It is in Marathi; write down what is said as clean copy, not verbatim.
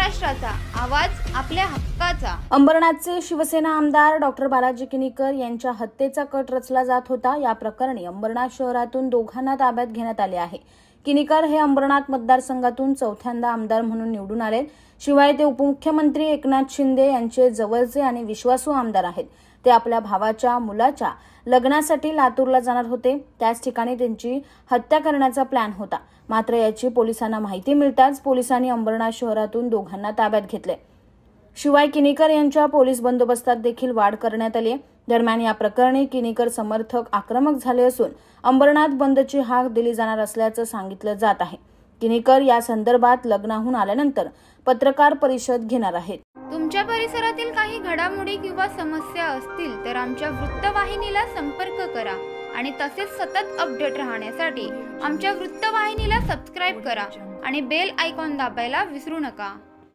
महाराष्ट्राचा आवाज, आपल्या हक्काचा। अंबरनाथचे शिवसेना आमदार डॉक्टर बालाजी किनीकर यांच्या हत्येचा कट रचला जात होता। या प्रकरणी अंबरनाथ शहरातून दोघांना ताब्यात घेण्यात आले आहे। किनीकर हे अंबरनाथ मतदारसंघातून चौथ्यांदा आमदार म्हणून निवडून आले। शिवाय ते उपमुख्यमंत्री एकनाथ शिंदे यांचे जवळचे आणि विश्वासू आमदार आहेत। ते आपल्या भावाच्या मुलाच्या लग्नासाठी लातूरला जाणार होते। त्याच ठिकाणी त्यांची हत्या करण्याचा प्लॅन होता। मात्र याची पोलिसांना माहिती मिळताच पोलिसांनी अंबरनाथ शहरातून दोघांना ताब्यात घेतले। शिवाय किनीकर यांच्या पोलीस बंदोबस्तात देखील वाढ करण्यात आली। दरम्यान या प्रकरणी किनीकर समर्थक आक्रमक झाले असून अंबरनाथ बंदची हाक दिली जाणार असल्याचं सांगितलं जात आहे। किनीकर या संदर्भात लग्नाहून आल्यानंतर पत्रकार परिषद घेणार आहेत। तुमच्या परिसरातील काही घडामोडी किंवा समस्या असतील तर आमच्या वृत्तवाहिनीला संपर्क करा आणि तसेच सतत अपडेट राहण्यासाठी आमच्या वृत्तवाहिनीला सबस्क्राइब करा आणि बेल आयकॉन दाबायला विसरू नका।